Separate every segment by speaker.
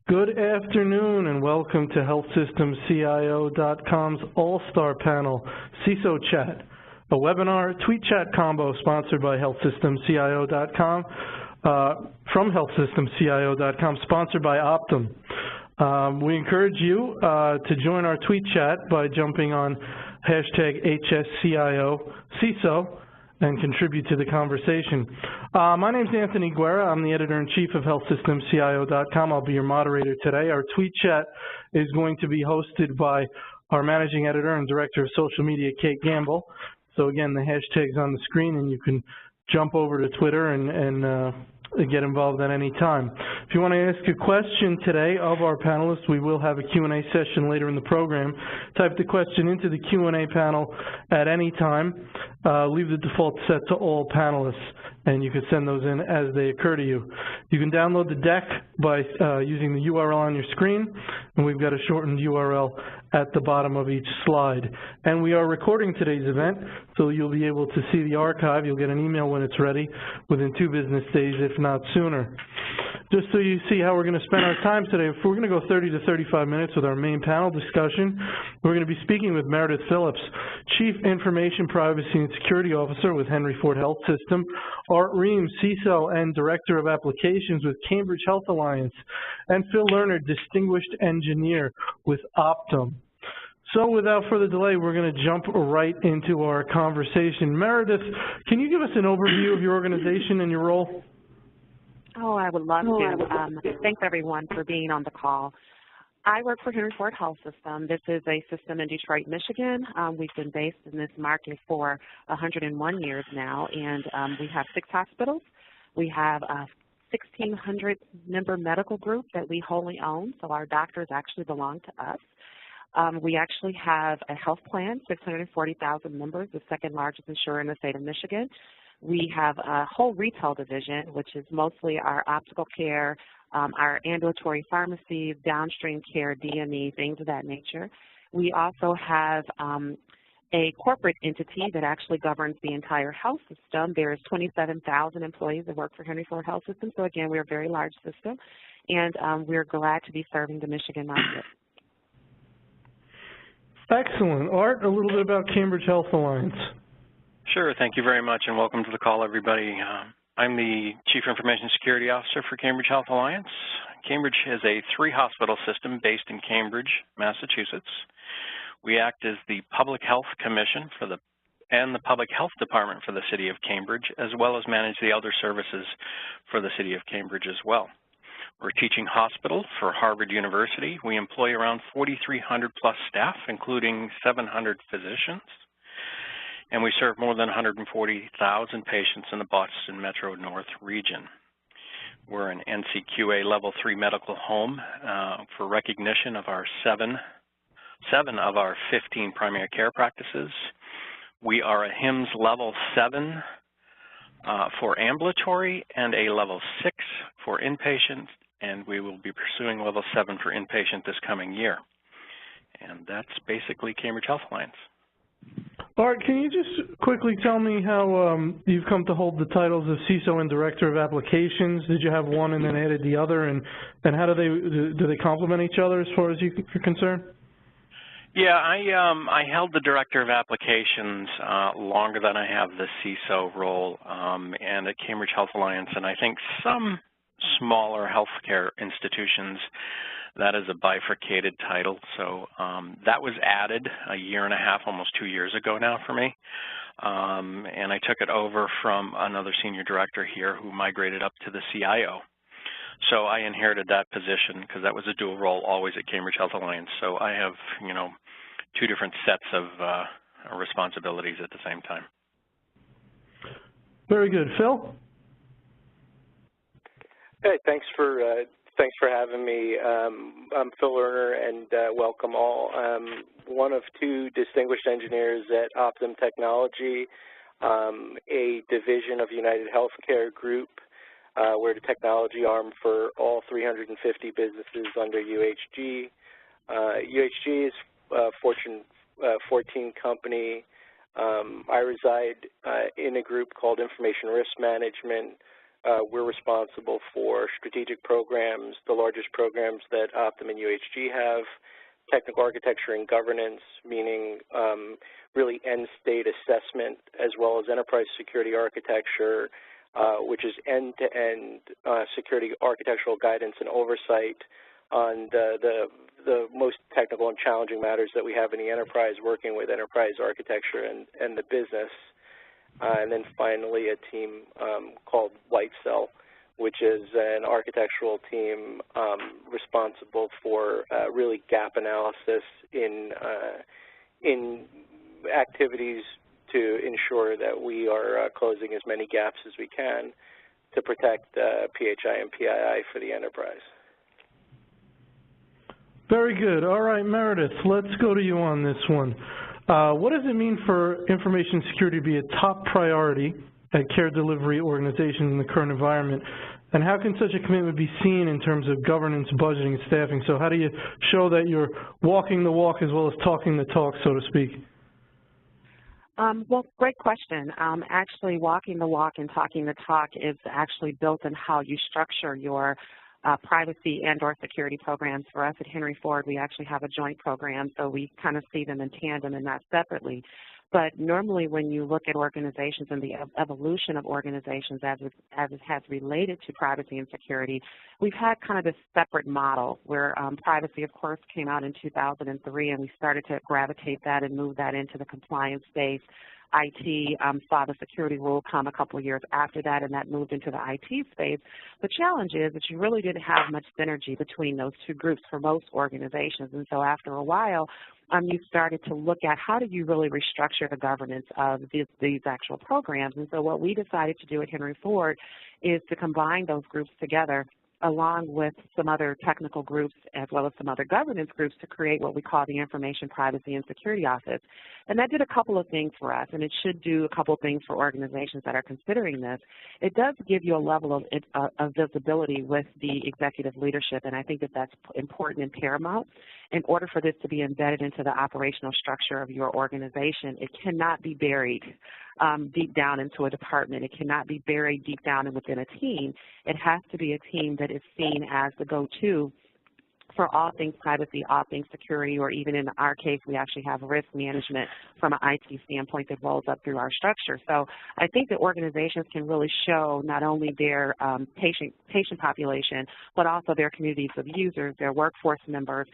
Speaker 1: Good afternoon and welcome to HealthSystemCIO.com's All-Star Panel, CISO Chat, a webinar tweet chat combo sponsored by HealthSystemCIO.com, from HealthSystemCIO.com, sponsored by Optum. We encourage you to join our tweet chat by jumping on hashtag HSCIO and contribute to the conversation. My name is Anthony Guerra. I'm the editor-in-chief of HealthSystemCIO.com. I'll be your moderator today. Our tweet chat is going to be hosted by our managing editor and director of social media, Kate Gamble. So again, the hashtag's on the screen, and you can jump over to Twitter and get involved at any time. If you want to ask a question today of our panelists, we will have a Q&A session later in the program. Type the question into the Q&A panel at any time. Leave the default set to all panelists, and you can send those in as they occur to you. You can download the deck by using the URL on your screen, and we've got a shortened URL at the bottom of each slide. And we are recording today's event, so you'll be able to see the archive. You'll get an email when it's ready within 2 business days, if not sooner. Just so you see how we're going to spend our time today, we're going to go 30 to 35 minutes with our main panel discussion. We're going to be speaking with Meredith Phillips, Chief Information Privacy and Security Officer with Henry Ford Health System, Art Ream, CISO and Director of Applications with Cambridge Health Alliance, and Phil Lerner, Distinguished Engineer with Optum. So without further delay, we're going to jump right into our conversation. Meredith, can you give us an overview of your organization and your role?
Speaker 2: Oh, I would love to. Thanks, everyone, for being on the call. I work for Henry Ford Health System. This is a system in Detroit, Michigan. We've been based in this market for 101 years now, and we have 6 hospitals. We have a 1,600-member medical group that we wholly own, so our doctors actually belong to us. We actually have a health plan, 640,000 members, the second largest insurer in the state of Michigan. We have a whole retail division, which is mostly our optical care, our ambulatory pharmacy, downstream care, DME, things of that nature. We also have a corporate entity that actually governs the entire health system. There's 27,000 employees that work for Henry Ford Health System. So again, we're a very large system, and we're glad to be serving the Michigan market.
Speaker 1: Excellent. Art, a little bit about Cambridge Health Alliance.
Speaker 3: Sure. Thank you very much, and welcome to the call, everybody. I'm the Chief Information Security Officer for Cambridge Health Alliance. Cambridge is a 3-hospital system based in Cambridge, Massachusetts. We act as the Public Health Commission and the Public Health Department for the City of Cambridge, as well as manage the elder services for the City of Cambridge as well. We're a teaching hospital for Harvard University. We employ around 4,300 plus staff, including 700 physicians. And we serve more than 140,000 patients in the Boston Metro North region. We're an NCQA Level 3 medical home for recognition of our seven of our 15 primary care practices. We are a HIMSS Level 7 for ambulatory and a Level 6 for inpatient, and we will be pursuing Level 7 for inpatient this coming year. And that's basically Cambridge Health Alliance.
Speaker 1: Art, can you just quickly tell me how you've come to hold the titles of CISO and Director of Applications? Did you have one and then added the other, and how do they complement each other as far as you're concerned?
Speaker 3: Yeah, I held the Director of Applications longer than I have the CISO role, and at Cambridge Health Alliance, and I think some smaller healthcare institutions, that is a bifurcated title. So that was added a year and a half, almost 2 years ago now for me. And I took it over from another senior director here who migrated up to the CIO. So I inherited that position because that was a dual role always at Cambridge Health Alliance. So I have, 2 different sets of responsibilities at the same time.
Speaker 1: Very good. Phil?
Speaker 4: Hey, thanks for having me. I'm Phil Lerner, and welcome all. I'm one of 2 distinguished engineers at Optum Technology, a division of United Healthcare Group. We're the technology arm for all 350 businesses under UHG. UHG is a Fortune 14 company. I reside in a group called Information Risk Management, We're responsible for strategic programs, the largest programs that Optum and UHG have, technical architecture and governance, meaning really end-state assessment, as well as enterprise security architecture, which is end-to-end security architectural guidance and oversight on the most technical and challenging matters that we have in the enterprise, working with enterprise architecture and the business. And then finally a team called White Cell, which is an architectural team responsible for really gap analysis in activities to ensure that we are closing as many gaps as we can to protect PHI and PII for the enterprise.
Speaker 1: Very good. All right, Meredith, let's go to you on this one. What does it mean for information security to be a top priority at care delivery organizations in the current environment? And how can such a commitment be seen in terms of governance, budgeting, and staffing? So how do you show that you're walking the walk as well as talking the talk, so to speak?
Speaker 2: Well, great question. Actually, walking the walk and talking the talk is actually built in how you structure your privacy and or security programs. For us at Henry Ford, we actually have a joint program, so we kind of see them in tandem and not separately. But normally when you look at organizations and the evolution of organizations as it has related to privacy and security, we've had kind of this separate model where privacy, of course, came out in 2003, and we started to gravitate that and move that into the compliance space. IT saw the security rule come a couple of years after that, and that moved into the IT space. The challenge is that you really didn't have much synergy between those two groups for most organizations, and so after a while, you started to look at how do you really restructure the governance of these actual programs. And so what we decided to do at Henry Ford is to combine those groups together along with some other technical groups as well as some other governance groups to create what we call the Information Privacy and Security Office. And that did a couple of things for us, and it should do a couple of things for organizations that are considering this. It does give you a level of visibility with the executive leadership, and I think that that's important and paramount. In order for this to be embedded into the operational structure of your organization, it cannot be buried deep down into a department. It cannot be buried deep down and within a team. It has to be a team that is seen as the go-to for all things privacy, all things security, or even in our case, we actually have risk management from an IT standpoint that rolls up through our structure. So I think that organizations can really show not only their patient population, but also their communities of users, their workforce members,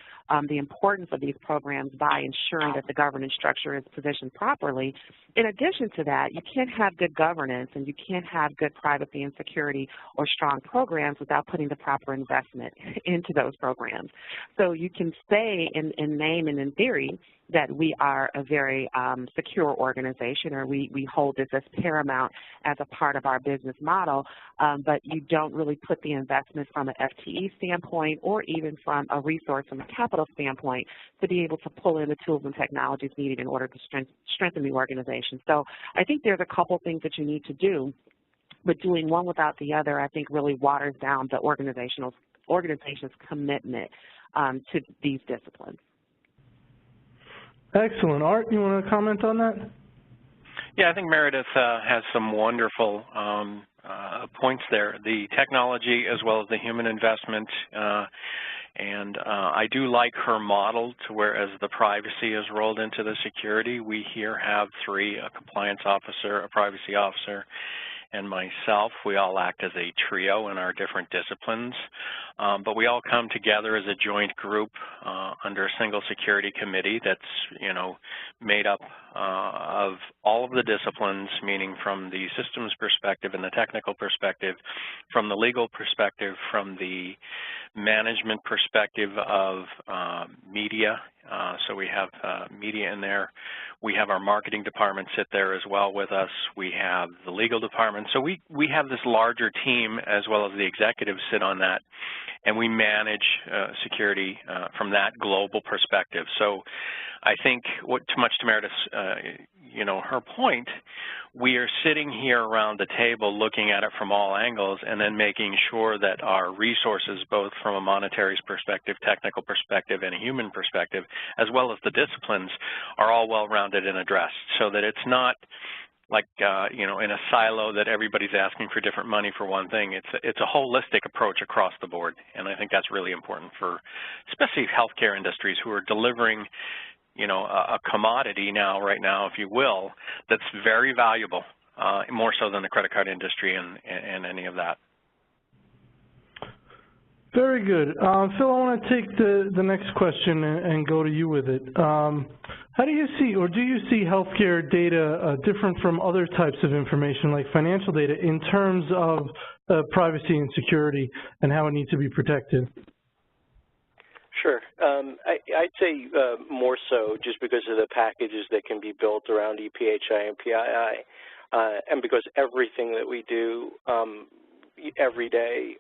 Speaker 2: the importance of these programs by ensuring that the governance structure is positioned properly. In addition to that, you can't have good governance and you can't have good privacy and security or strong programs without putting the proper investment into those programs. So you can say in name and in theory that we are a very secure organization, or we hold this as paramount as a part of our business model, but you don't really put the investment from an FTE standpoint or even from a resource from a capital standpoint to be able to pull in the tools and technologies needed in order to strengthen the organization. So I think there's a couple things that you need to do, but doing one without the other I think really waters down the organization's commitment to these disciplines.
Speaker 1: Excellent. Art, you want to comment on that?
Speaker 3: Yeah, I think Meredith has some wonderful points there. The technology as well as the human investment, and I do like her model to where as the privacy is rolled into the security, we here have three, a compliance officer, a privacy officer, and myself. We all act as a trio in our different disciplines, but we all come together as a joint group under a single security committee that's, made up of all of the disciplines, meaning from the systems perspective and the technical perspective, from the legal perspective, from the management perspective of media. So we have media in there. We have our marketing department sit there as well with us. We have the legal department. So we have this larger team as well as the executives sit on that, and we manage security from that global perspective. So I think too much to Meredith's, her point, we are sitting here around the table looking at it from all angles and then making sure that our resources, both from a monetary perspective, technical perspective, and a human perspective, as well as the disciplines, are all well-rounded and addressed so that it's not like you know, in a silo that everybody's asking for different money for one thing. It's a holistic approach across the board, and I think that's really important for especially healthcare industries who are delivering, you know, a commodity right now, if you will, that's very valuable, more so than the credit card industry and any of that.
Speaker 1: Very good. Phil, I want to take the next question and go to you with it. How do you see, or do you see healthcare data different from other types of information like financial data in terms of privacy and security and how it needs to be protected?
Speaker 4: Sure. I'd say more so just because of the packages that can be built around EPHI and PII, and because everything that we do every day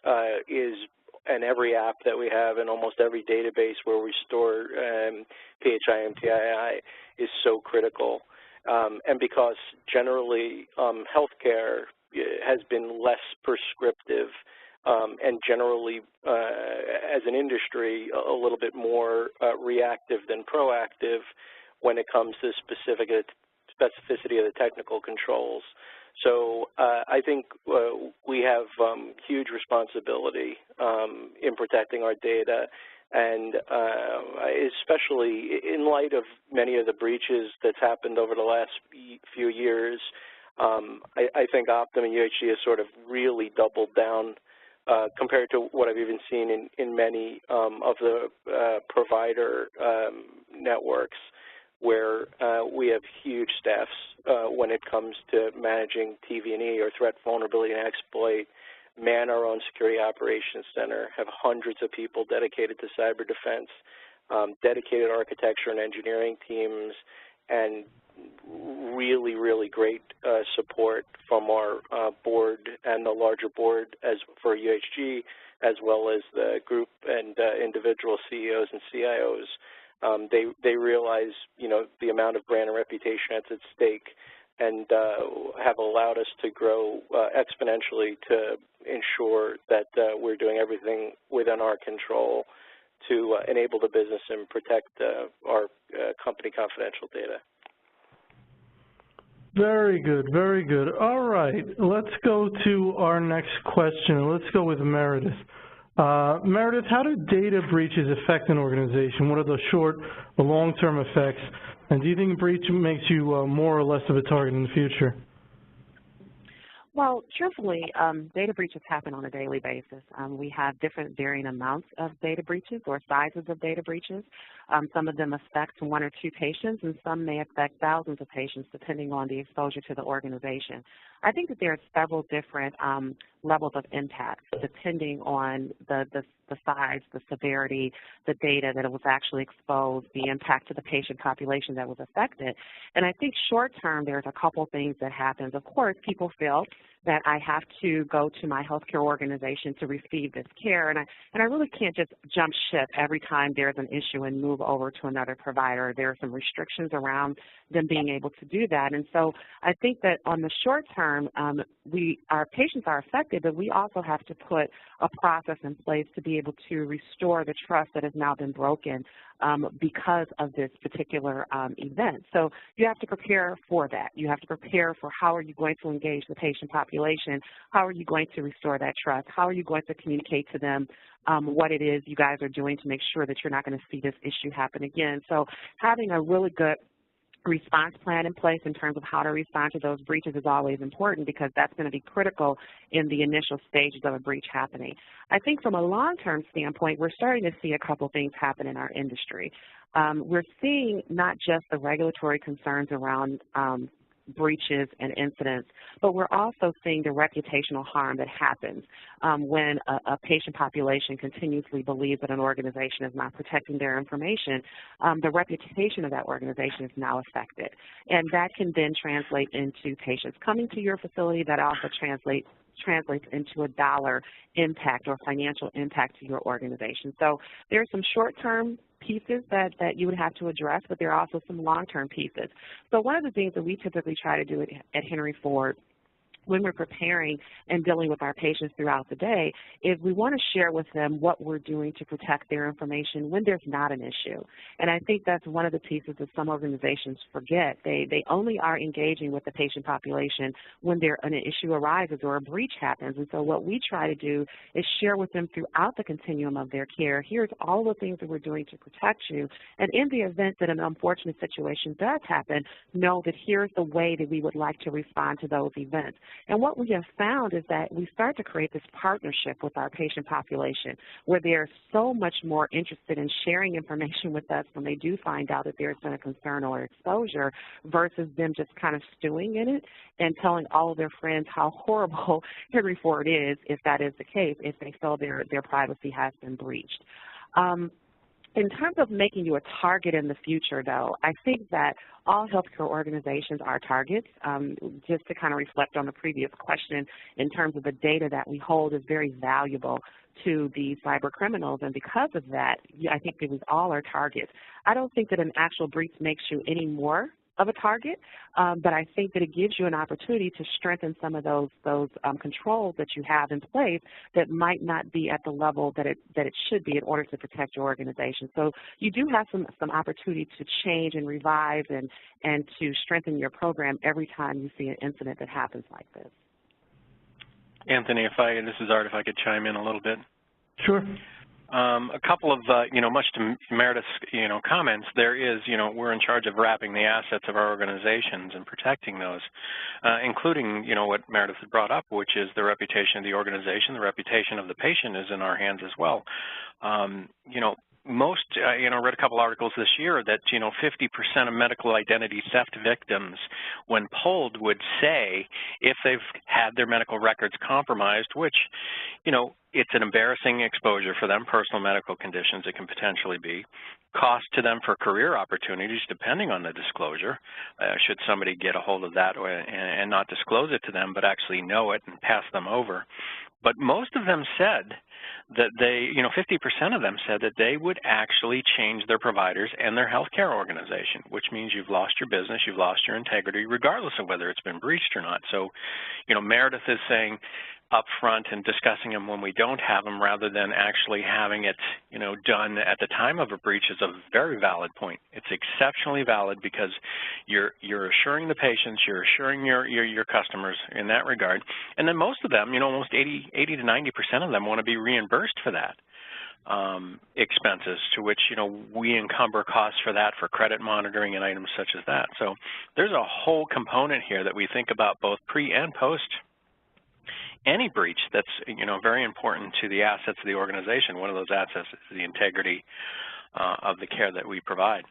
Speaker 4: and every app that we have and almost every database where we store PHI and PII is so critical. And because generally healthcare has been less prescriptive and generally, as an industry, a little bit more reactive than proactive when it comes to specificity of the technical controls. So I think we have huge responsibility in protecting our data, and especially in light of many of the breaches that's happened over the last few years, I think Optum and UHG has sort of really doubled down compared to what I've even seen in many of the provider networks, where we have huge staffs when it comes to managing TV&E or threat, vulnerability, and exploit, man our own security operations center, have hundreds of people dedicated to cyber defense, dedicated architecture and engineering teams, and really, really great support from our board and the larger board as for UHG, as well as the group and individual CEOs and CIOs. They realize, you know, the amount of brand and reputation that's at stake, and have allowed us to grow exponentially to ensure that we're doing everything within our control to enable the business and protect our company confidential data.
Speaker 1: Very good, very good. All right, let's go to our next question. Let's go with Meredith. Meredith, how do data breaches affect an organization? What are the short or long-term effects? And do you think a breach makes you more or less of a target in the future?
Speaker 2: Well, truthfully, data breaches happen on a daily basis. We have different varying amounts of data breaches or sizes of data breaches. Some of them affect one or two patients, and some may affect thousands of patients, depending on the exposure to the organization. I think that there are several different levels of impact, depending on the size, the severity, the data that was actually exposed, the impact to the patient population that was affected. And I think short term, there's a couple things that happens. Of course, people feel that I have to go to my healthcare organization to receive this care, and I really can't just jump ship every time there's an issue and move over to another provider. There are some restrictions around them being able to do that. And so I think that on the short term, our patients are affected, but we also have to put a process in place to be able to restore the trust that has now been broken because of this particular event. So you have to prepare for that. You have to prepare for how are you going to engage the patient population, how are you going to restore that trust, how are you going to communicate to them what it is you guys are doing to make sure that you're not going to see this issue happen again. So having a really good response plan in place in terms of how to respond to those breaches is always important, because that's going to be critical in the initial stages of a breach happening. I think from a long-term standpoint, we're starting to see a couple things happen in our industry. We're seeing not just the regulatory concerns around breaches and incidents, but we're also seeing the reputational harm that happens when a patient population continuously believes that an organization is not protecting their information. The reputation of that organization is now affected, and that can then translate into patients coming to your facility. That also translates into a dollar impact or financial impact to your organization. So there are some short-term pieces that you would have to address, but there are also some long-term pieces. So one of the things that we typically try to do at Henry Ford when we're preparing and dealing with our patients throughout the day, is we want to share with them what we're doing to protect their information when there's not an issue. And I think that's one of the pieces that some organizations forget. They only are engaging with the patient population when an issue arises or a breach happens. And so what we try to do is share with them throughout the continuum of their care, here's all the things that we're doing to protect you. And in the event that an unfortunate situation does happen, know that here's the way that we would like to respond to those events. And what we have found is that we start to create this partnership with our patient population where they're so much more interested in sharing information with us when they do find out that there's been a concern or exposure versus them just kind of stewing in it and telling all of their friends how horrible Henry Ford is, if that is the case, if they feel their privacy has been breached. In terms of making you a target in the future, though, I think that all healthcare organizations are targets. Just to kind of reflect on the previous question, in terms of the data that we hold is very valuable to the cyber criminals, and because of that, I think that we all are targets. I don't think that an actual breach makes you any more of a target, but I think that it gives you an opportunity to strengthen some of those controls that you have in place that might not be at the level that it should be in order to protect your organization. So you do have some opportunity to change and revise and to strengthen your program every time you see an incident that happens like this.
Speaker 3: Anthony, this is Art, if I could chime in a little bit.
Speaker 1: Sure.
Speaker 3: A couple of, much to Meredith's, comments, there is, we're in charge of wrapping the assets of our organizations and protecting those, including, what Meredith had brought up, which is the reputation of the organization. The reputation of the patient is in our hands as well. Most, read a couple articles this year that, 50% of medical identity theft victims, when polled, would say if they've had their medical records compromised, which, it's an embarrassing exposure for them, personal medical conditions it can potentially be, cost to them for career opportunities depending on the disclosure, should somebody get a hold of that and not disclose it to them but actually know it and pass them over. But most of them said that 50% of them said that they would actually change their providers and their healthcare organization, which means you've lost your business, you've lost your integrity, regardless of whether it's been breached or not. So, Meredith is saying up front and discussing them when we don't have them rather than actually having it, done at the time of a breach is a very valid point. It's exceptionally valid because you're assuring the patients, you're assuring your customers in that regard. And then most of them, almost 80 to 90% of them want to be reimbursed for that expenses, to which, we encumber costs for that, for credit monitoring and items such as that. So there's a whole component here that we think about both pre and post any breach that's, very important to the assets of the organization. One of those assets is the integrity of the care that we provide.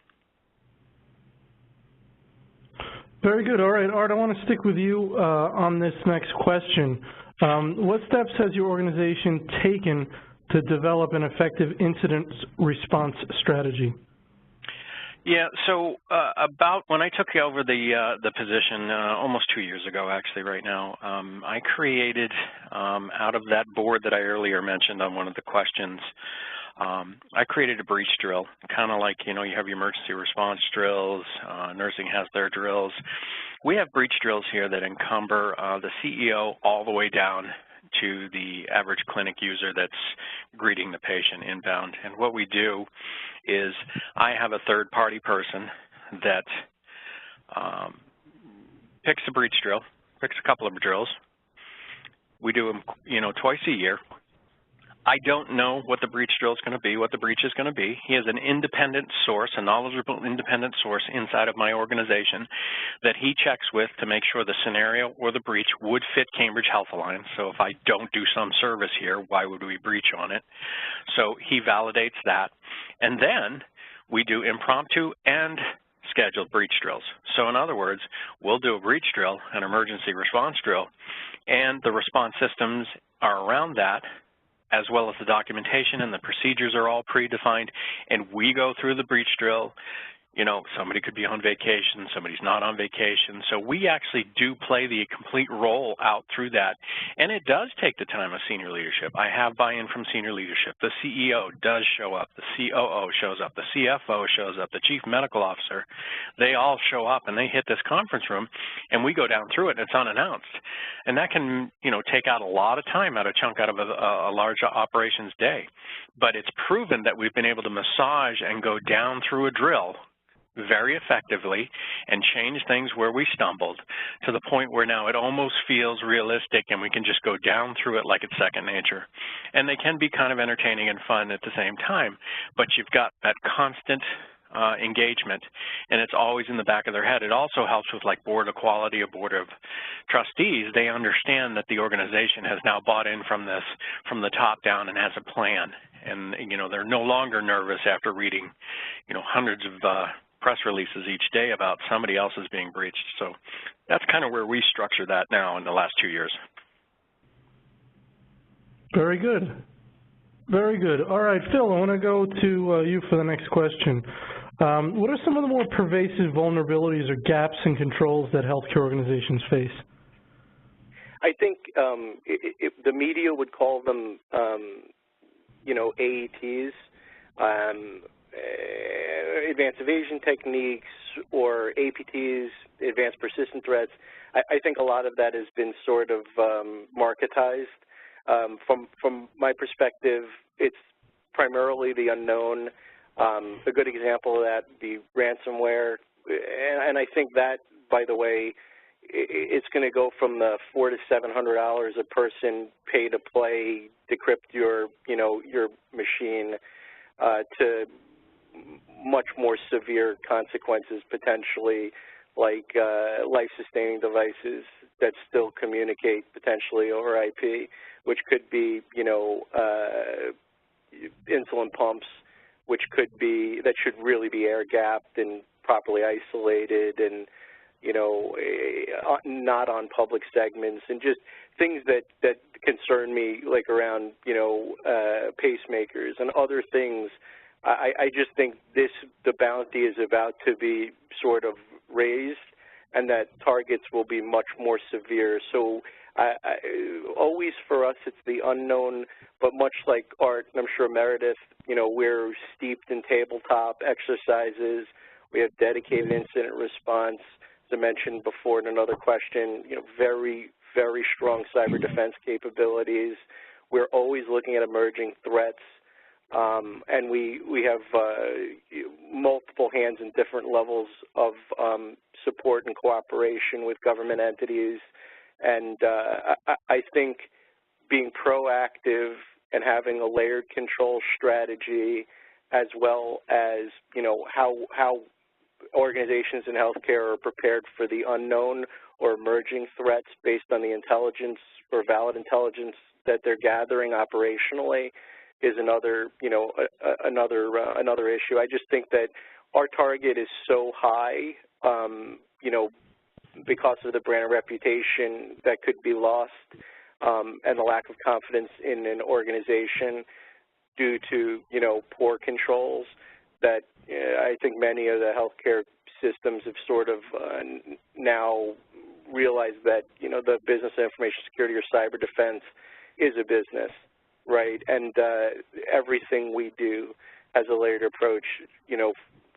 Speaker 1: Very good. All right, Art, I want to stick with you on this next question. What steps has your organization taken to develop an effective incident response strategy?
Speaker 3: Yeah, so about when I took over the position almost 2 years ago, actually, right now, I created out of that board that I earlier mentioned on one of the questions, I created a breach drill, kind of like, you have your emergency response drills, nursing has their drills. We have breach drills here that encumber the CEO all the way down to the average clinic user that's greeting the patient inbound. And what we do is I have a third-party person that picks a breach drill, picks a couple of drills. We do them, twice a year. I don't know what the breach drill is going to be, what the breach is going to be. He is an independent source, a knowledgeable independent source inside of my organization that he checks with to make sure the scenario or the breach would fit Cambridge Health Alliance. So if I don't do some service here, why would we breach on it? So he validates that. And then we do impromptu and scheduled breach drills. So in other words, we'll do a breach drill, an emergency response drill, and the response systems are around that, as well as the documentation and the procedures are all predefined, and we go through the breach drill. You know, somebody could be on vacation, somebody's not on vacation. So we actually do play the complete role out through that. And it does take the time of senior leadership. I have buy-in from senior leadership. The CEO does show up. The COO shows up. The CFO shows up. The chief medical officer, they all show up and they hit this conference room and we go down through it and it's unannounced. And that can, you know, take out a lot of time, out of chunk out of a large operations day. But it's proven that we've been able to massage and go down through a drill very effectively and change things where we stumbled to the point where now it almost feels realistic and we can just go down through it like it's second nature. And they can be kind of entertaining and fun at the same time, but you've got that constant engagement, and it's always in the back of their head. It also helps with like board of quality, a board of trustees. They understand that the organization has now bought in from this, from the top down, and has a plan. And, you know, they're no longer nervous after reading, you know, hundreds of press releases each day about somebody else is being breached. So that's kind of where we structure that now in the last 2 years.
Speaker 1: Very good. Very good. All right, Phil, I want to go to you for the next question. What are some of the more pervasive vulnerabilities or gaps in controls that healthcare organizations face?
Speaker 4: I think the media would call them, you know, AETs, advanced evasion techniques, or APTs, advanced persistent threats. I think a lot of that has been sort of marketized. From my perspective, it's primarily the unknown. A good example of that, the ransomware, and I think that, by the way, it's going to go from the $400 to $700 a person pay to play, decrypt your, you know, your machine, to much more severe consequences potentially, like life-sustaining devices that still communicate potentially over IP, which could be, you know, insulin pumps, which could be, that should really be air-gapped and properly isolated, and, you know, not on public segments, and just things that concern me, like around, you know, pacemakers and other things. I just think the bounty is about to be sort of raised, and that targets will be much more severe. So always for us, it's the unknown, but much like Art, and I'm sure Meredith, you know, we're steeped in tabletop exercises. We have dedicated incident response. As I mentioned before in another question, you know, very, very strong cyber defense capabilities. We're always looking at emerging threats. And we have multiple hands in different levels of support and cooperation with government entities. And I think being proactive and having a layered control strategy, as well as, you know, how organizations in healthcare are prepared for the unknown or emerging threats based on the intelligence or valid intelligence that they're gathering operationally, is another, you know, another issue. I just think that our target is so high, you know, because of the brand and reputation that could be lost, and the lack of confidence in an organization due to, you know, poor controls, that I think many of the healthcare systems have sort of now realized that, you know, the business of information security or cyber defense is a business, right? And everything we do has a layered approach, you know,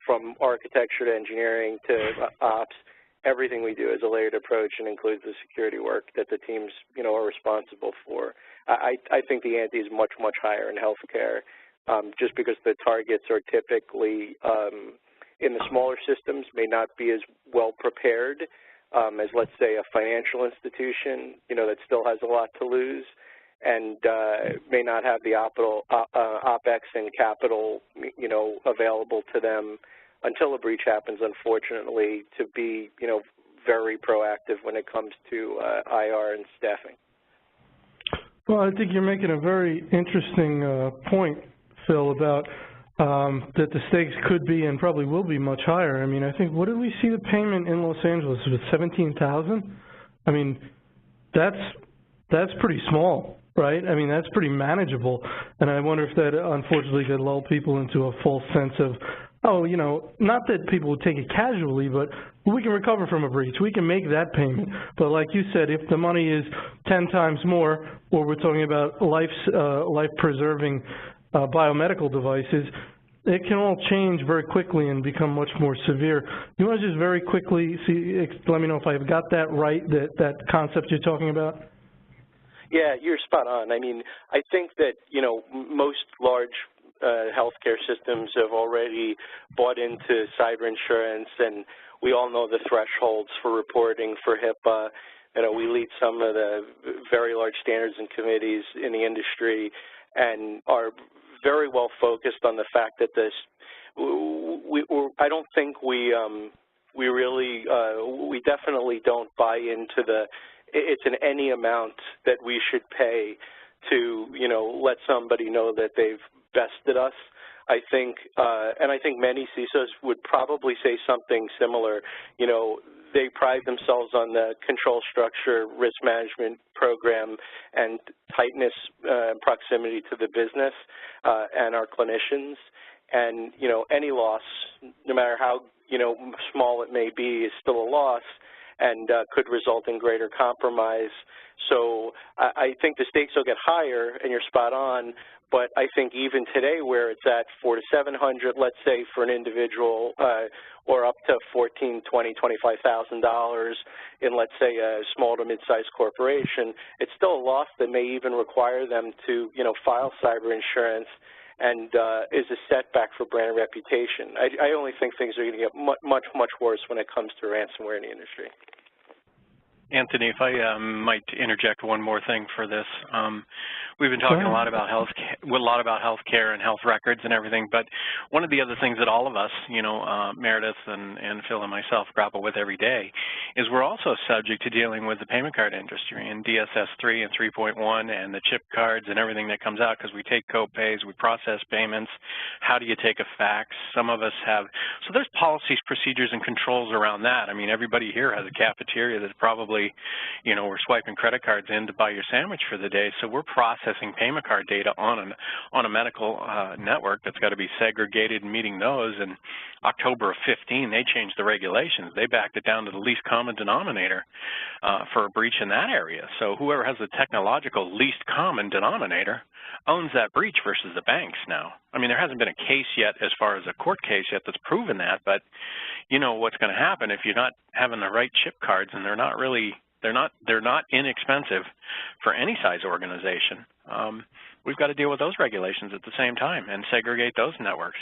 Speaker 4: from architecture to engineering to ops. Everything we do is a layered approach and includes the security work that the teams, you know, are responsible for. I think the ante is much, much higher in healthcare, just because the targets are typically in the smaller systems may not be as well prepared as, let's say, a financial institution, you know, that still has a lot to lose, and may not have the OpEx and capital, you know, available to them until a breach happens, unfortunately, to be, you know, very proactive when it comes to IR and staffing.
Speaker 1: Well, I think you're making a very interesting point, Phil, about that the stakes could be and probably will be much higher. I mean, I think, what did we see the payment in Los Angeles? Was it $17,000? I mean, that's pretty small, right? I mean, that's pretty manageable. And I wonder if that, unfortunately, could lull people into a false sense of oh, you know, not that people would take it casually, but we can recover from a breach. We can make that payment. But like you said, if the money is 10 times more, or we're talking about life-preserving biomedical devices, it can all change very quickly and become much more severe. You want to just very quickly let me know if I've got that right, that concept you're talking about?
Speaker 4: Yeah, you're spot on. I mean, I think that, you know, most large healthcare systems have already bought into cyber insurance, and we all know the thresholds for reporting for HIPAA. You know, we lead some of the very large standards and committees in the industry and are very well focused on the fact that this, I don't think we definitely don't buy into it's an any amount that we should pay to, you know, let somebody know that they've bested us. I think, and I think many CISOs would probably say something similar. You know, they pride themselves on the control structure, risk management program, and tightness and proximity to the business and our clinicians. And, you know, any loss, no matter how, you know, small it may be, is still a loss and could result in greater compromise. So I think the stakes will get higher, and you're spot on. But I think even today, where it's at $400 to $700, let's say for an individual, or up to $14,000, $20,000, $25,000 in, let's say, a small to mid-sized corporation, it's still a loss that may even require them to, you know, file cyber insurance, and is a setback for brand reputation. I only think things are going to get much worse when it comes to ransomware in the industry.
Speaker 3: Anthony, if I might interject one more thing for this. We've been talking a lot about healthcare and health records and everything, but one of the other things that all of us, you know, Meredith and Phil and myself grapple with every day is we're also subject to dealing with the payment card industry and DSS 3 and 3.1 and the chip cards and everything that comes out because we take co-pays, we process payments. How do you take a fax? Some of us have, so there's policies, procedures, and controls around that. I mean, everybody here has a cafeteria that's probably, you know, we're swiping credit cards in to buy your sandwich for the day, so we're processing payment card data on a medical network that's got to be segregated and meeting those. And October of 15, they changed the regulations. They backed it down to the least common denominator for a breach in that area. So whoever has the technological least common denominator owns that breach versus the banks now. I mean, there hasn't been a case yet as far as a court case yet that's proven that, but you know what's going to happen if you're not having the right chip cards, and they're not really, they're not inexpensive for any size organization. We've got to deal with those regulations at the same time and segregate those networks.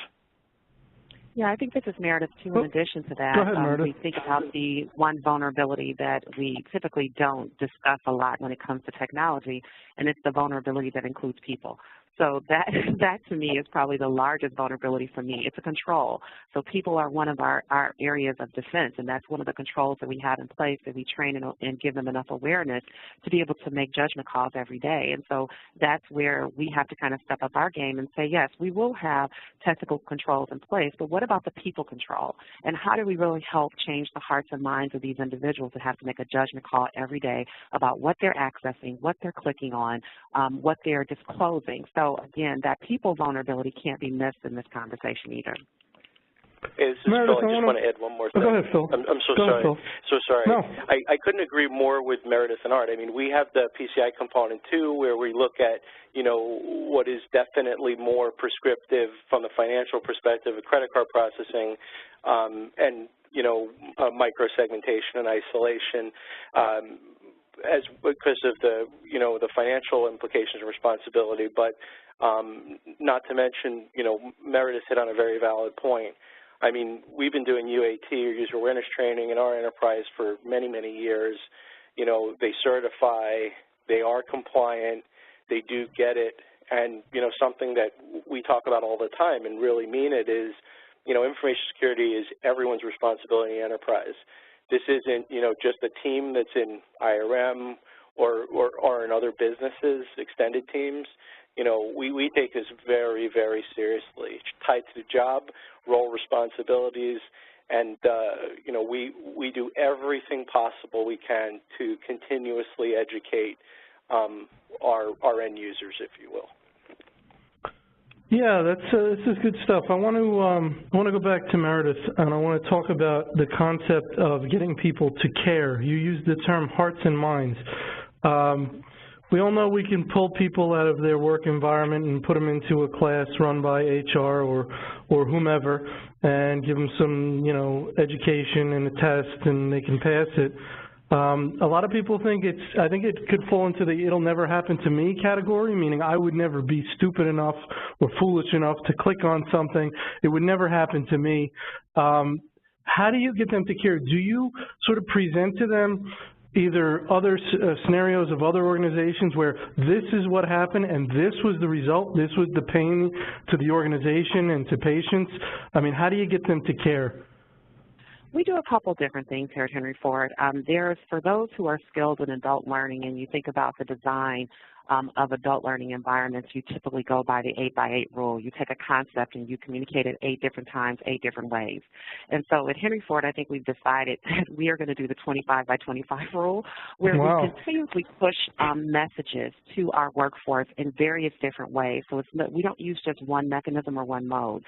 Speaker 2: Yeah, I think this is Meredith, too. In addition to that,
Speaker 1: Go ahead, Meredith.
Speaker 2: we think about the one vulnerability that we typically don't discuss a lot when it comes to technology, and it's the vulnerability that includes people. So that to me is probably the largest vulnerability for me. It's a control. So people are one of our areas of defense, and that's one of the controls that we have in place, that we train and give them enough awareness to be able to make judgment calls every day. And so that's where we have to kind of step up our game and say, yes, we will have technical controls in place, but what about the people control? And how do we really help change the hearts and minds of these individuals that have to make a judgment call every day about what they're accessing, what they're clicking on, what they're disclosing? So again, that people vulnerability can't be missed in this conversation either.
Speaker 4: Hey, this is Phil. I just want to add one more thing.
Speaker 1: Go ahead, Phil.
Speaker 4: I'm so sorry. So sorry.
Speaker 1: No.
Speaker 4: I couldn't agree more with Meredith and Art. I mean, we have the PCI component too, where we look at, you know, what is definitely more prescriptive from the financial perspective of credit card processing, and, you know, micro-segmentation and isolation. Because of the, you know, the financial implications and responsibility, but not to mention, you know, Meredith hit on a very valid point. I mean, we've been doing UAT, or user awareness training, in our enterprise for many, many years. You know, they certify, they are compliant, they do get it, and, you know, something that we talk about all the time and really mean it is, you know, information security is everyone's responsibility in the enterprise. This isn't, you know, just a team that's in IRM or in other businesses, extended teams. You know, we take this very, very seriously. It's tied to the job, role responsibilities, and, you know, we do everything possible we can to continuously educate our end users, if you will.
Speaker 1: Yeah, this is good stuff. I want to go back to Meredith, and I want to talk about the concept of getting people to care. You used the term hearts and minds. We all know we can pull people out of their work environment and put them into a class run by HR or whomever, and give them some, education and a test, and they can pass it. A lot of people think I think it could fall into the "it'll never happen to me" category, meaning I would never be stupid enough or foolish enough to click on something. It would never happen to me. How do you get them to care? Do you sort of present to them either other scenarios of other organizations where this is what happened and this was the result, this was the pain to the organization and to patients? I mean, how do you get them to care?
Speaker 2: We do a couple different things here at Henry Ford. There's, for those who are skilled in adult learning, and you think about the design of adult learning environments, you typically go by the 8x8 rule. You take a concept and you communicate it 8 different times, 8 different ways. And so at Henry Ford, I think we've decided that we are going to do the 25x25 rule, where we continuously push messages to our workforce in various different ways. So we don't use just one mechanism or one mode.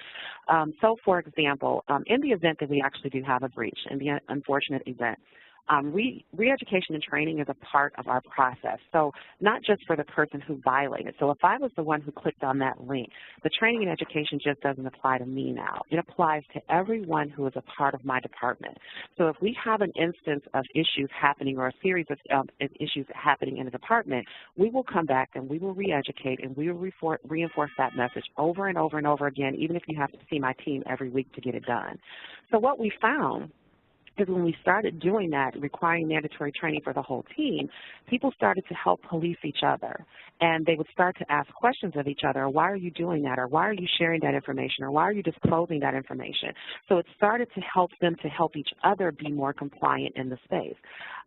Speaker 2: So, for example, in the event that we actually do have a breach, in the unfortunate event, re-education and training is a part of our process, so not just for the person who violated. So if I was the one who clicked on that link, the training and education just doesn't apply to me now. It applies to everyone who is a part of my department. So if we have an instance of issues happening or a series of issues happening in a department, we will come back and we will re-educate and we will reinforce that message over and over and over again, even if you have to see my team every week to get it done. So what we found is when we started doing that, requiring mandatory training for the whole team, people started to help police each other. And they would start to ask questions of each other, why are you doing that, or why are you sharing that information, or why are you disclosing that information? So it started to help them to help each other be more compliant in the space.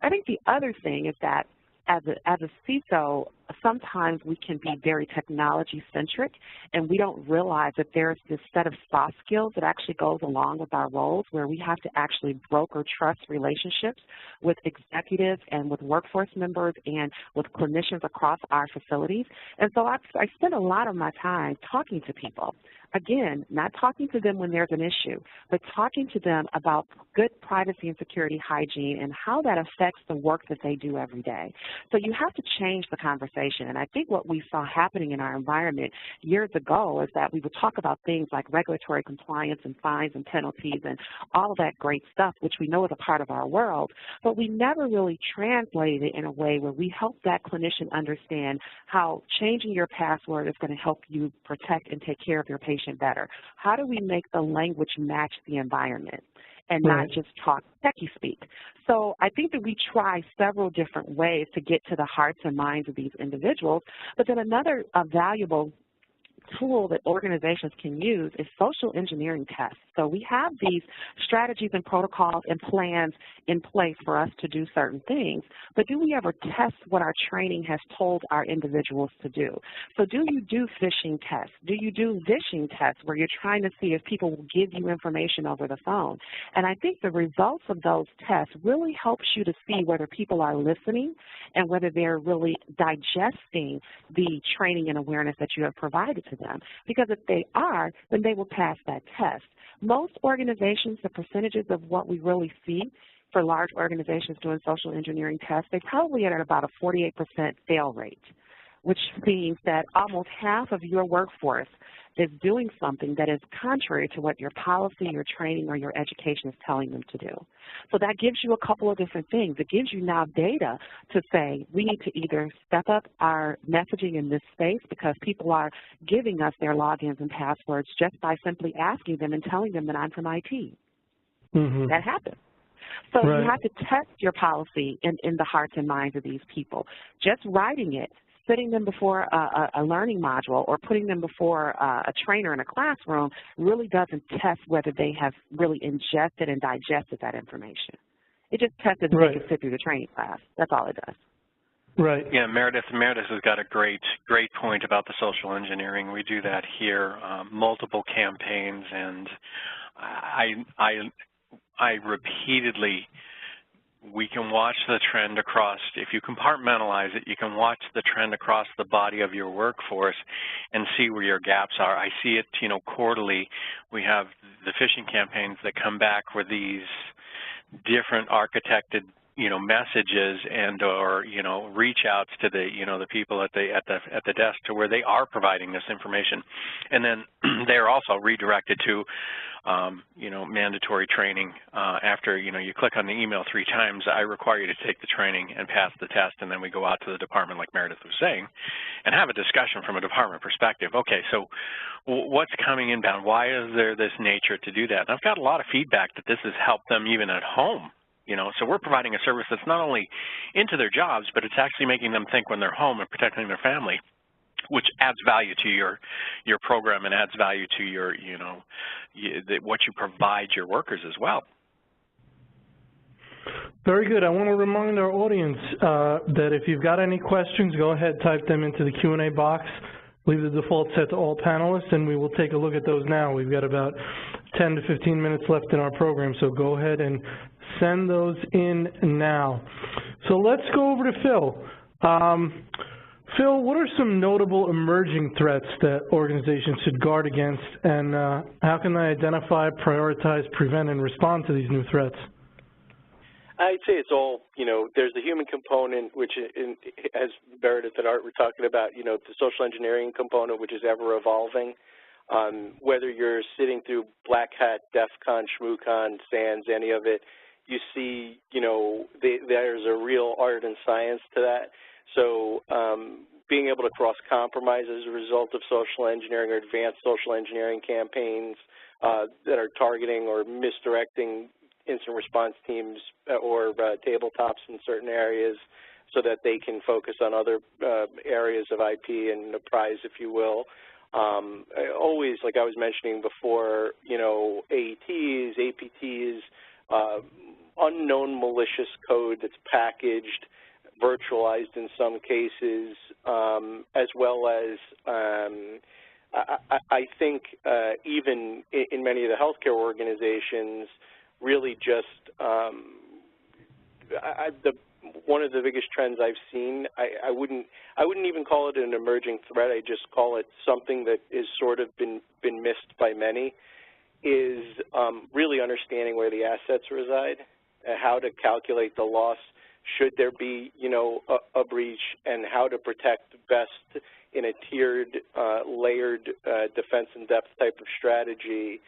Speaker 2: I think the other thing is that as a CISO, sometimes we can be very technology-centric, and we don't realize that there's this set of soft skills that actually goes along with our roles, where we have to actually broker trust relationships with executives and with workforce members and with clinicians across our facilities. And so I spend a lot of my time talking to people. Again, not talking to them when there's an issue, but talking to them about good privacy and security hygiene and how that affects the work that they do every day. So you have to change the conversation. And I think what we saw happening in our environment years ago is that we would talk about things like regulatory compliance and fines and penalties and all of that great stuff, which we know is a part of our world, but we never really translated it in a way where we help that clinician understand how changing your password is going to help you protect and take care of your patient better. How do we make the language match the environment and not just talk techie speak? So I think that we try several different ways to get to the hearts and minds of these individuals, but then another valuable tool that organizations can use is social engineering tests. So we have these strategies and protocols and plans in place for us to do certain things, but do we ever test what our training has told our individuals to do? So do you do phishing tests? Do you do vishing tests where you're trying to see if people will give you information over the phone? And I think the results of those tests really helps you to see whether people are listening and whether they're really digesting the training and awareness that you have provided to them. Because if they are, then they will pass that test. Most organizations, the percentages of what we really see for large organizations doing social engineering tests, they probably are at about a 48% fail rate, which means that almost half of your workforce is doing something that is contrary to what your policy, your training, or your education is telling them to do. So that gives you a couple of different things. It gives you now data to say we need to either step up our messaging in this space because people are giving us their logins and passwords just by simply asking them and telling them that I'm from IT. That happens. So you have to test your policy in the hearts and minds of these people. Just writing it, sitting them before a learning module or putting them before a trainer in a classroom really doesn't test whether they have really ingested and digested that information. It just tests if they can sit through the training class. That's all it does.
Speaker 1: Right.
Speaker 3: Yeah, Meredith has got a great point about the social engineering. We do that here, multiple campaigns, and I repeatedly we can watch the trend across, if you compartmentalize it, you can watch the trend across the body of your workforce and see where your gaps are. I see it, quarterly. We have the phishing campaigns that come back with these different architected messages and or reach outs to the the people at the desk to where they are providing this information, and then they are also redirected to mandatory training after you click on the email 3 times. I require you to take the training and pass the test, and then we go out to the department, like Meredith was saying, and have a discussion from a department perspective. Okay, so what's coming inbound? Why is there this nature to do that? And I've got a lot of feedback that this has helped them even at home. So we're providing a service that's not only into their jobs, but it's actually making them think when they're home and protecting their family, which adds value to your program and adds value to your, what you provide your workers as well.
Speaker 1: Very good. I want to remind our audience that if you've got any questions, go ahead, type them into the Q&A box. Leave the default set to all panelists, and we will take a look at those now. We've got about 10 to 15 minutes left in our program, so go ahead and send those in now. So let's go over to Phil. Phil, what are some notable emerging threats that organizations should guard against, and how can they identify, prioritize, prevent, and respond to these new threats?
Speaker 4: I'd say it's all, there's the human component, which as Meredith and Art were talking about, the social engineering component, which is ever evolving. Whether you're sitting through Black Hat, DEF CON, ShmooCon, SANS, any of it, you see, there's a real art and science to that. So being able to cross-compromise as a result of social engineering or advanced social engineering campaigns that are targeting or misdirecting incident response teams or tabletops in certain areas so that they can focus on other areas of IP and the prize, if you will. Always, like I was mentioning before, AETs, APTs, unknown malicious code that's packaged, virtualized in some cases, as well as I think even in many of the healthcare organizations, really just one of the biggest trends I've seen, I wouldn't even call it an emerging threat, I just call it something that is sort of been missed by many, is really understanding where the assets reside, how to calculate the loss should there be, a breach, and how to protect best in a tiered, layered defense in depth type of strategy,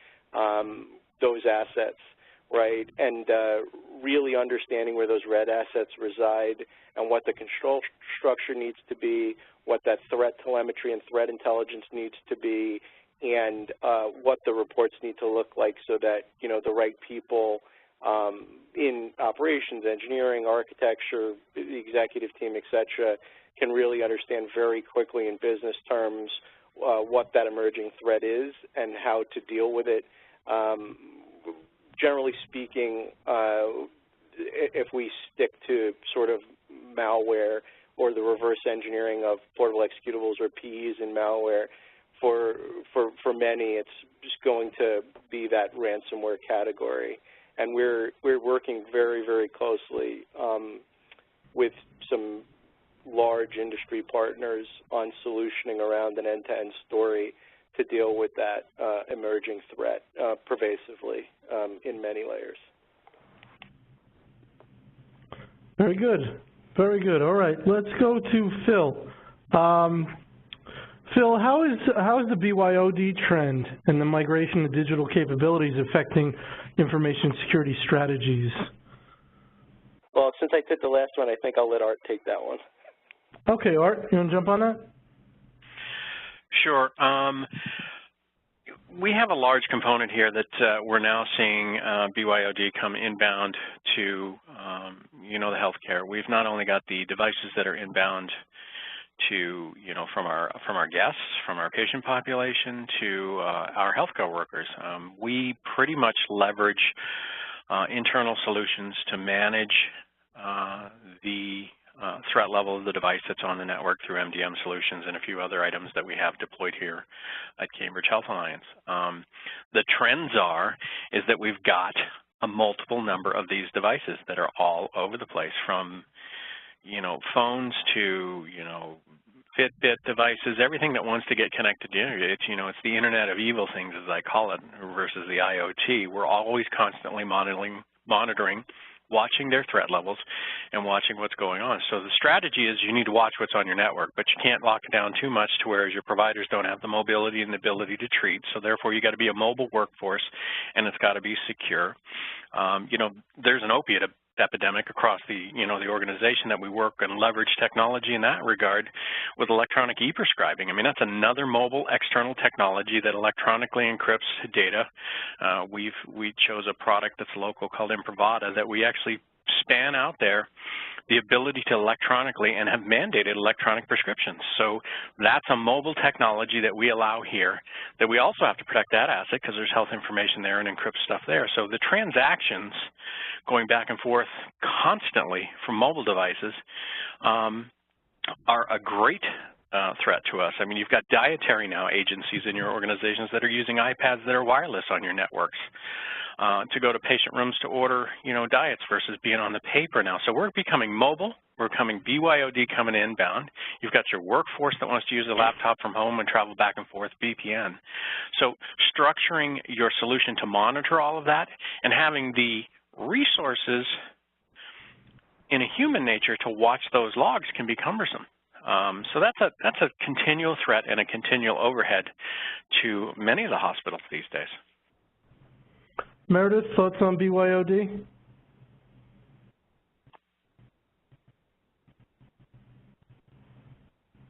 Speaker 4: those assets, right? And really understanding where those red assets reside and what the control structure needs to be, what that threat telemetry and threat intelligence needs to be, and what the reports need to look like so that, the right people in operations, engineering, architecture, the executive team, et cetera, can really understand very quickly in business terms what that emerging threat is and how to deal with it. Generally speaking, if we stick to sort of malware or the reverse engineering of portable executables or PEs in malware, for many, it's just going to be that ransomware category. And we're working very, very closely with some large industry partners on solutioning around an end-to-end story to deal with that emerging threat pervasively in many layers.
Speaker 1: Very good. Very good. All right, let's go to Phil. Phil, how is the BYOD trend and the migration to digital capabilities affecting information security strategies?
Speaker 4: Well, since I took the last one, I think I'll let Art take that one.
Speaker 1: Okay, Art, you want to jump on that?
Speaker 3: Sure. We have a large component here that we're now seeing BYOD come inbound to, the healthcare. We've not only got the devices that are inbound to, from our guests, from our patient population to our healthcare workers. We pretty much leverage internal solutions to manage the threat level of the device that's on the network through MDM solutions and a few other items that we have deployed here at Cambridge Health Alliance. The trends is that we've got a multiple number of these devices that are all over the place, from, you know, phones to, you know, Fitbit devices, everything that wants to get connected to the internet. It's, you know, it's the Internet of Evil things, as I call it, versus the IoT. We're always constantly monitoring, watching their threat levels, and watching what's going on. So the strategy is you need to watch what's on your network, but you can't lock it down too much to where your providers don't have the mobility and the ability to treat. So therefore, you got to be a mobile workforce, and it's got to be secure. You know, there's an opiate epidemic across the, you know, the organization that we work and leverage technology in that regard with electronic e-prescribing. I mean, that's another mobile external technology that electronically encrypts data. We chose a product that's local called Imprivata that we actually span out there the ability to electronically and have mandated electronic prescriptions. So that's a mobile technology that we allow here, that we also have to protect that asset because there's health information there and encrypt stuff there. So the transactions going back and forth constantly from mobile devices are a great threat to us. I mean, you've got dietary now agencies in your organizations that are using iPads that are wireless on your networks to go to patient rooms to order, you know, diets versus being on the paper now. So we're becoming mobile. We're becoming BYOD coming inbound. You've got your workforce that wants to use a laptop from home and travel back and forth, VPN. So structuring your solution to monitor all of that and having the resources in a human nature to watch those logs can be cumbersome. So that's a continual threat and a continual overhead to many of the hospitals these days.
Speaker 1: Meredith, thoughts on BYOD?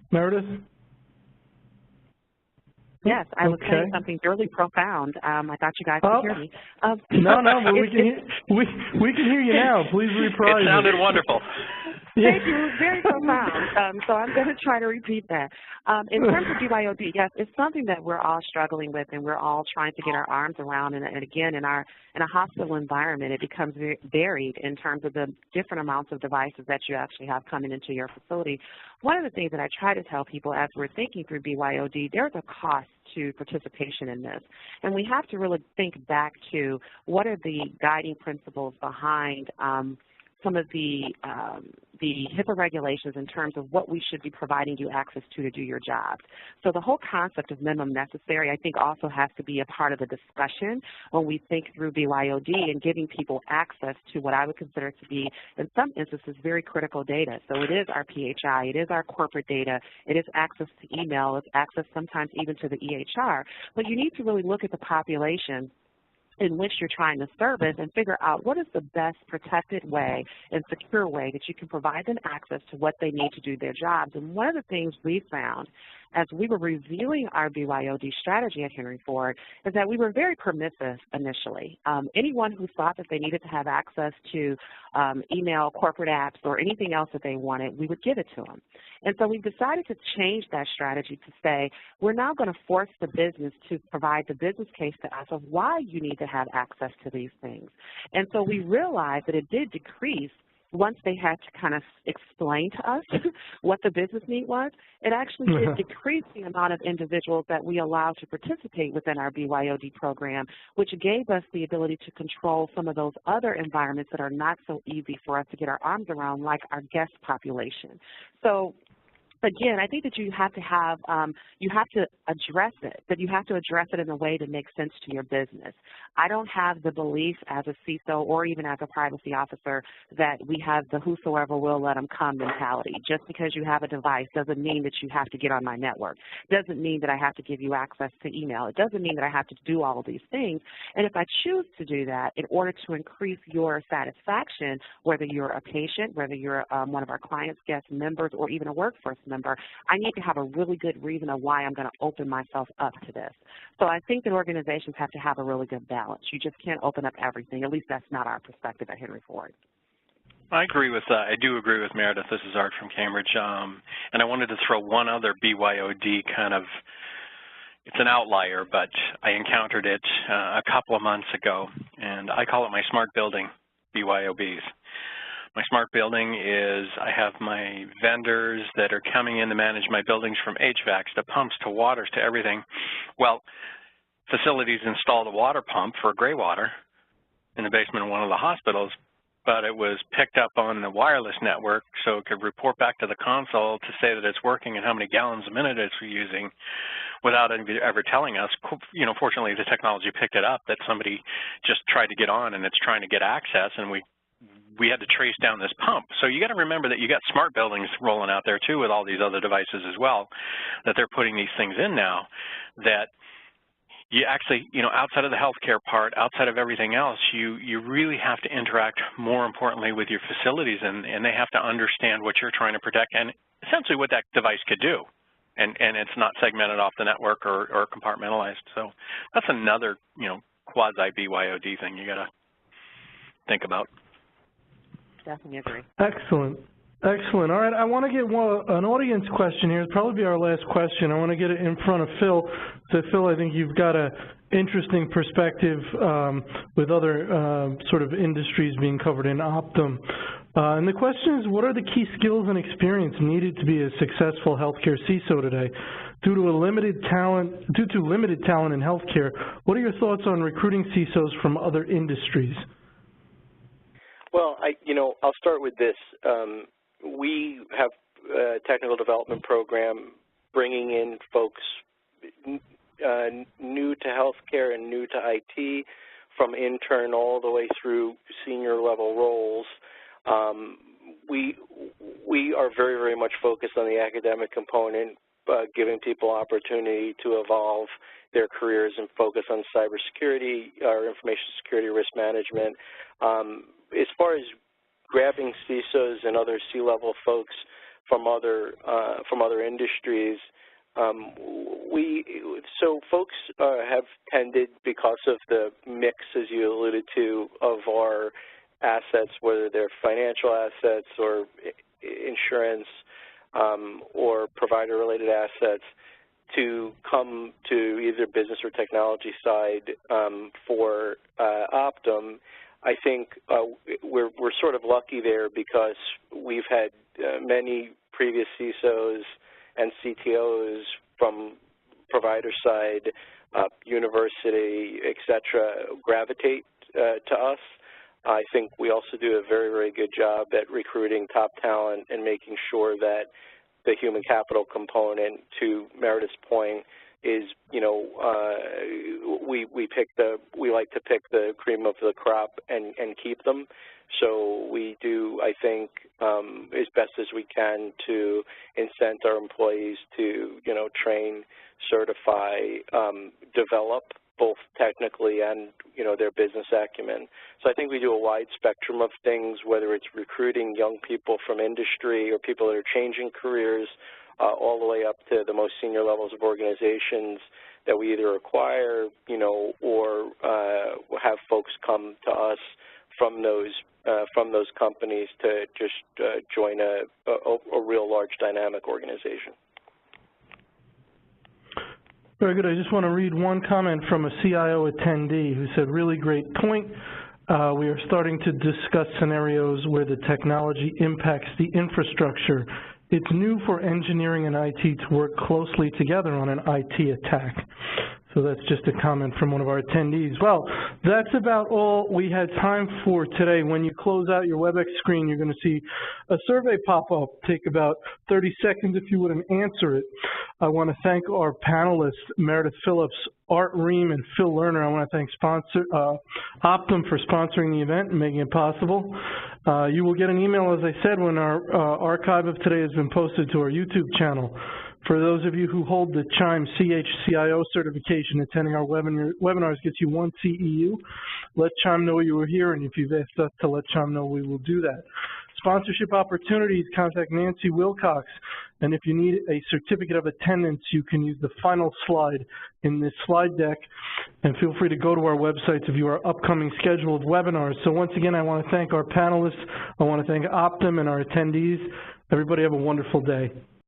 Speaker 1: Meredith?
Speaker 2: Yes, I was saying something really profound. I thought you guys could hear me.
Speaker 1: No, but we can hear you now. Please reprise.
Speaker 3: It sounded wonderful.
Speaker 2: Thank you. It was very profound. So I'm going to try to repeat that. In terms of BYOD, yes, it's something that we're all struggling with and we're all trying to get our arms around. And again, in a hospital environment, it becomes very varied in terms of the different amounts of devices that you actually have coming into your facility. One of the things that I try to tell people as we're thinking through BYOD, there's a cost to participation in this. And we have to really think back to what are the guiding principles behind some of the HIPAA regulations in terms of what we should be providing you access to do your jobs. So the whole concept of minimum necessary, I think, also has to be a part of the discussion when we think through BYOD and giving people access to what I would consider to be, in some instances, very critical data. So it is our PHI, it is our corporate data, it is access to email, it's access sometimes even to the EHR. But you need to really look at the population in which you're trying to service and figure out what is the best protected way and secure way that you can provide them access to what they need to do their jobs. And one of the things we found as we were reviewing our BYOD strategy at Henry Ford is that we were very permissive initially. Anyone who thought that they needed to have access to email, corporate apps, or anything else that they wanted, we would give it to them. And so we decided to change that strategy to say, we're now going to force the business to provide the business case to us of why you need to have access to these things. And so we realized that it did decrease once they had to kind of explain to us what the business need was. It actually did decrease the amount of individuals that we allowed to participate within our BYOD program, which gave us the ability to control some of those other environments that are not so easy for us to get our arms around, like our guest population. So again, I think that you have to have, you have to address it, but you have to address it in a way that makes sense to your business. I don't have the belief as a CISO or even as a privacy officer that we have the whosoever will let them come mentality. Just because you have a device doesn't mean that you have to get on my network. Doesn't mean that I have to give you access to email. It doesn't mean that I have to do all of these things. And if I choose to do that in order to increase your satisfaction, whether you're a patient, whether you're one of our clients, guest members, or even a workforce member, I need to have a really good reason of why I'm going to open myself up to this. So I think that organizations have to have a really good balance. You just can't open up everything. At least that's not our perspective at Henry Ford.
Speaker 3: I agree with that. I do agree with Meredith. This is Art from Cambridge. And I wanted to throw one other BYOD kind of, it's an outlier, but I encountered it a couple of months ago, and I call it my smart building BYOBs. My smart building is I have my vendors that are coming in to manage my buildings from HVACs to pumps to waters to everything. Well, facilities install the water pump for gray water, in the basement of one of the hospitals, but it was picked up on the wireless network, so it could report back to the console to say that it's working and how many gallons a minute it's using without ever telling us. You know, fortunately, the technology picked it up that somebody just tried to get on and it's trying to get access, and we had to trace down this pump. So you got to remember that you got smart buildings rolling out there too with all these other devices as well, that they're putting these things in now that you actually, you know, outside of the healthcare part, outside of everything else, you really have to interact more importantly with your facilities, and they have to understand what you're trying to protect and essentially what that device could do. And it's not segmented off the network or compartmentalized. So that's another, you know, quasi-BYOD thing you got to think about.
Speaker 2: Definitely agree.
Speaker 1: Excellent. Excellent. All right, I want to get an audience question here. It'll probably be our last question. I want to get it in front of Phil. So, Phil, I think you've got an interesting perspective with other sort of industries being covered in Optum. And the question is, what are the key skills and experience needed to be a successful healthcare CISO today? Due to limited talent in healthcare, what are your thoughts on recruiting CISOs from other industries?
Speaker 4: Well, I'll start with this. We have a technical development program bringing in folks new to healthcare and new to IT, from intern all the way through senior level roles. We are very, very much focused on the academic component, giving people opportunity to evolve their careers and focus on cybersecurity or information security risk management. As far as grabbing CISOs and other C-level folks from other industries, so folks have tended, because of the mix, as you alluded to, of our assets, whether they're financial assets or insurance or provider-related assets, to come to either business or technology side for Optum. I think we're sort of lucky there because we've had many previous CISOs and CTOs from provider side, university, et cetera, gravitate to us. I think we also do a very, very good job at recruiting top talent and making sure that the human capital component, to Meredith's point, is, you know, we like to pick the cream of the crop and keep them. So we do, I think, as best as we can to incent our employees to, you know, train, certify, develop, both technically and, you know, their business acumen. So I think we do a wide spectrum of things, whether it's recruiting young people from industry or people that are changing careers, all the way up to the most senior levels of organizations that we either acquire, you know, or have folks come to us from those companies to just join a real large dynamic organization.
Speaker 1: Very good. I just want to read one comment from a CIO attendee who said, really great point. We are starting to discuss scenarios where the technology impacts the infrastructure. It's new for engineering and IT to work closely together on an IT attack. So that's just a comment from one of our attendees. Well, that's about all we had time for today. When you close out your WebEx screen, you're going to see a survey pop up. Take about 30 seconds if you would and answer it. I want to thank our panelists, Meredith Phillips, Art Ream, and Phil Lerner. I want to thank Optum for sponsoring the event and making it possible. You will get an email, as I said, when our archive of today has been posted to our YouTube channel. For those of you who hold the CHIME CHCIO certification, attending our webinars gets you 1 CEU. Let CHIME know you were here, and if you've asked us to let CHIME know, we will do that. Sponsorship opportunities, contact Nancy Wilcox. And if you need a certificate of attendance, you can use the final slide in this slide deck. And feel free to go to our website to view our upcoming schedule of webinars. So once again, I want to thank our panelists. I want to thank Optum and our attendees. Everybody have a wonderful day.